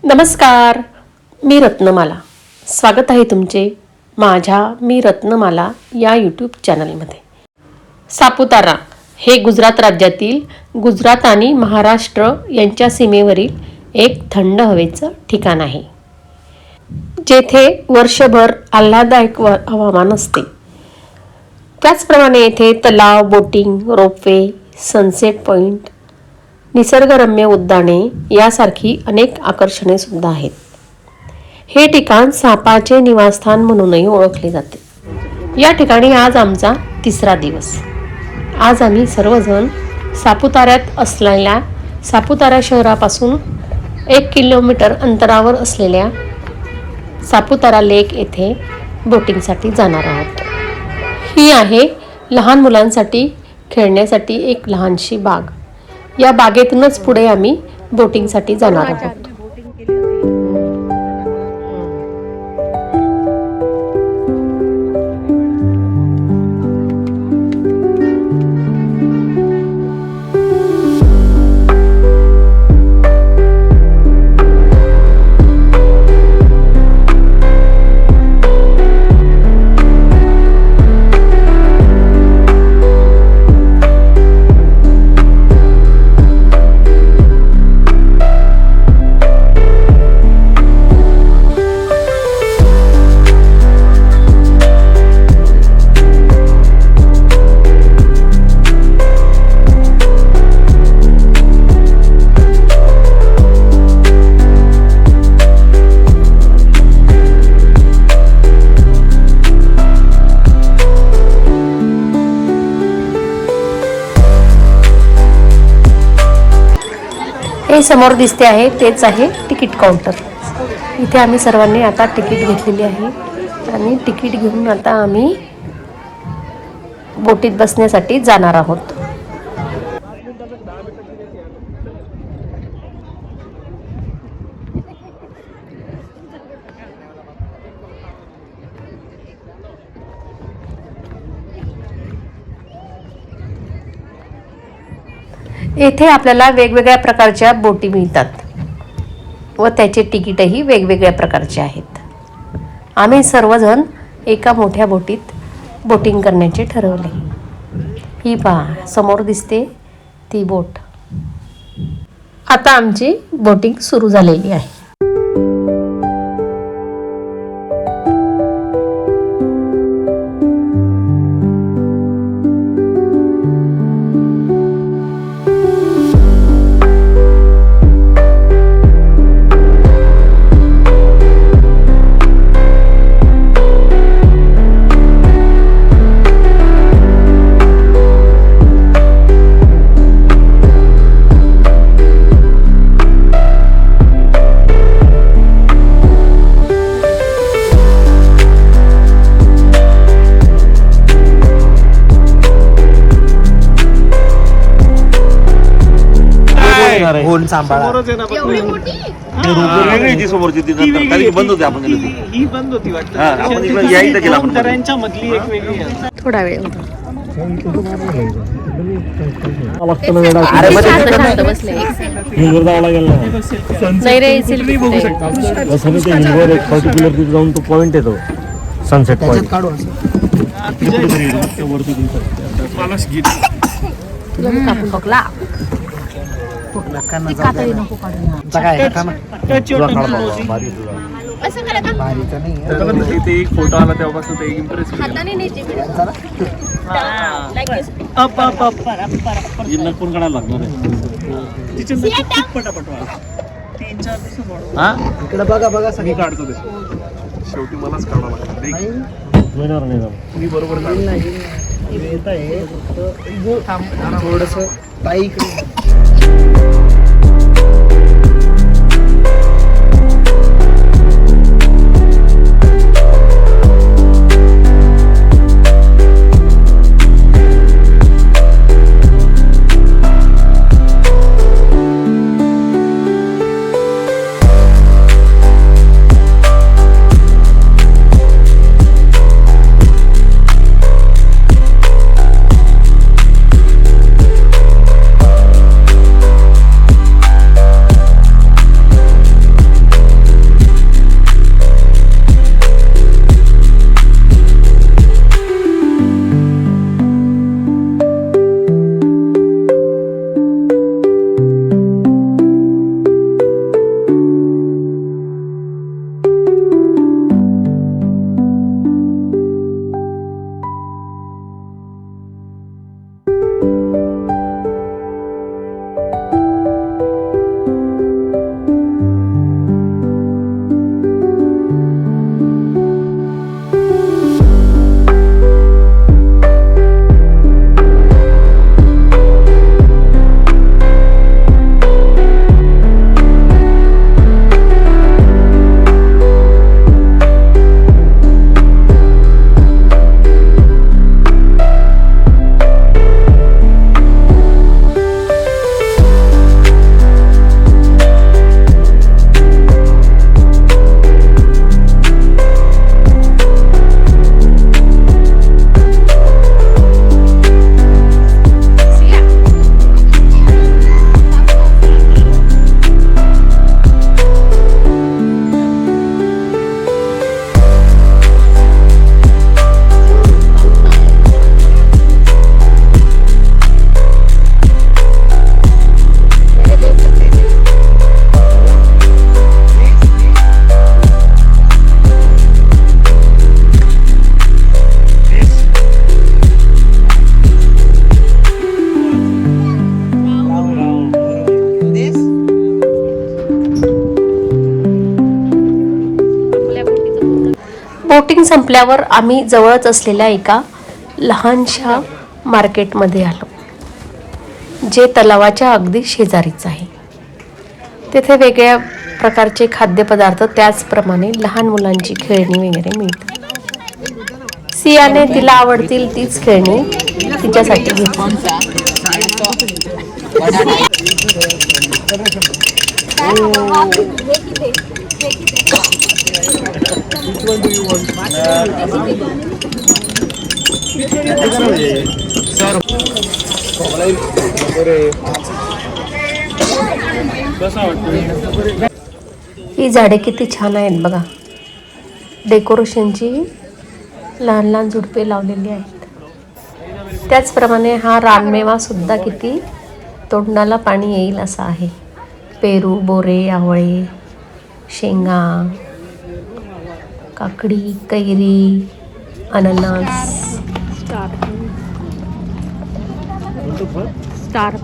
नमस्कार, मी रत्नमाला. स्वागत आहे तुमचे माझ्या मी रत्नमाला या यूट्यूब चॅनलमध्ये. सापुतारा हे गुजरात राज्यातील गुजरात आणि महाराष्ट्र यांच्या सीमेवरील एक थंड हवेचं ठिकाण आहे, जेथे वर्षभर आल्हाददायक हवामान असते. त्याचप्रमाणे येथे तलाव, बोटिंग, रोपवे, सनसेट पॉइंट, निसर्गरम्य उद्याने यासारखी अनेक आकर्षणे सुद्धा आहेत. हे ठिकाण सापाचे निवासस्थान म्हणूनही ओळखले जाते. या ठिकाणी आज आमचा तिसरा दिवस. आज आम्ही सर्वजण सापुताऱ्यात असलेल्या सापुतारा शहरापासून 1 किलोमीटर अंतरावर असलेल्या सापुतारा लेक येथे बोटिंगसाठी जाणार आहोत. ही आहे लहान मुलांसाठी खेळण्यासाठी एक लहानशी बाग. या बागेतूनच पुढे आम्ही बोटिंगसाठी जाणार आहोत. हे समोर दिसते आहे तेच आहे तिकीट काउंटर. इथे आम्ही सर्वांनी आता तिकीट घेतलेली आहे आणि तिकीट घेऊन आता आम्ही बोटीत बसण्यासाठी जाणार आहोत. येथे आपल्याला वेगवेगळ्या प्रकारच्या बोटी मिळतात व त्याचे तिकीटही वेगवेगळ्या प्रकारचे आहेत. आम्ही सर्वजण एका मोठ्या बोटीत बोटिंग करण्याचे ठरवले. ही पहा समोर दिसते ती बोट. आता आमची बोटिंग सुरू झालेली आहे. फोन सांभाळा. समोरची ती बंद होती. आपण ही बंद होती वाटतं. आपण मधली एक वेगळी आहे. थोडा वेळ नाही रे जाऊन तो पॉइंट येतो सनसेट पॉइंट. एक फोटो आला तेव्हापासून ते इम्प्रेस कोण काढायला लागणार इकडे बघा सगळी काढतो ते. शेवटी मलाच काढावं लागतं. मी बरोबर येत आहे थोडस बाईक. बोटिंग संपल्यावर आम्ही जवळच असलेल्या एका लहानशा मार्केटमध्ये आलो, जे तलावाच्या अगदी शेजारीच आहे. तेथे वेगळ्या प्रकारचे खाद्यपदार्थ, त्याचप्रमाणे लहान मुलांची खेळणी वगैरे मिळतात. सियाने तिला आवडतील तीच खेळणी तिच्यासाठी घेतली. ही झाडे किती छान आहेत बघा. डेकोरेशनची लहान लहान झुडपे लावलेली आहेत. त्याचप्रमाणे हा रानमेवा सुद्धा किती तोंडाला पाणी येईल असा आहे. पेरू, बोरे, आवळे, शेंगा, काकडी, कैरी, अननस, स्टार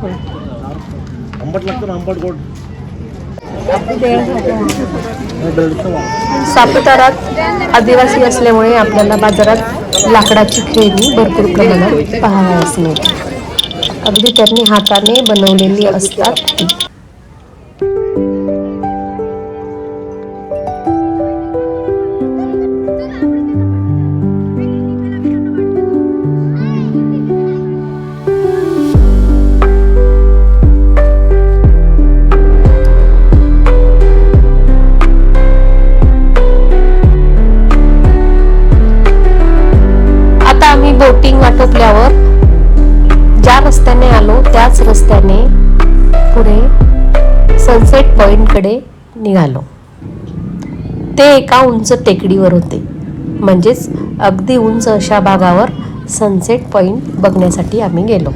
फळ. आंबट लागतो ना, आंबट गोड. सापुतारात आदिवासी असल्यामुळे आपल्याला बाजारात लाकडाची खेळणी भरपूर प्रमाणात पाहावयास मिळते. अगदी त्यांनी हाताने बनवलेली असतात ती. बोटिंग आटोपल्यावर ज्या रस्त्याने आलो त्याच रस्त्याने पुढे सनसेट पॉइंटकडे निघालो. ते एका उंच टेकडीवर होते, म्हणजेच अगदी उंच अशा भागावर सनसेट पॉइंट बघण्यासाठी आम्ही गेलो.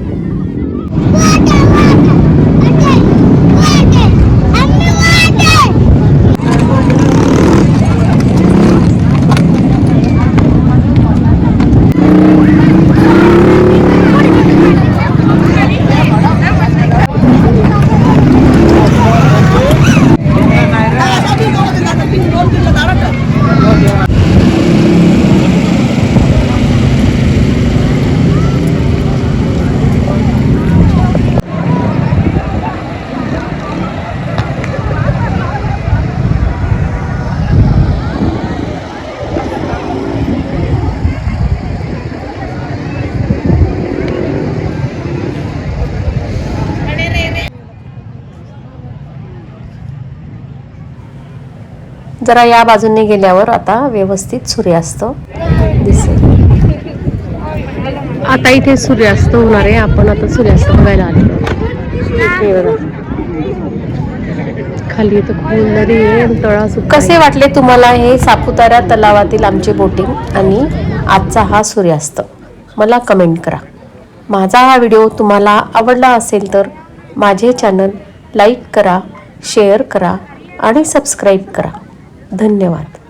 जरा या बाजूने गेल्यावर आता व्यवस्थित सूर्यास्त दिसेल. आता इथे सूर्यास्त होणार आहे. आपण आता सूर्यास्त बघायला आलो. खाली इथं खोल नदी आहे, तळा. कसे वाटले तुम्हाला हे सापुतारा तलावातील आमचे बोटिंग आणि आजचा हा सूर्यास्त? मला कमेंट करा. माझा हा व्हिडिओ तुम्हाला आवडला असेल तर माझे चॅनल लाईक करा, शेअर करा आणि सबस्क्राईब करा. धन्यवाद.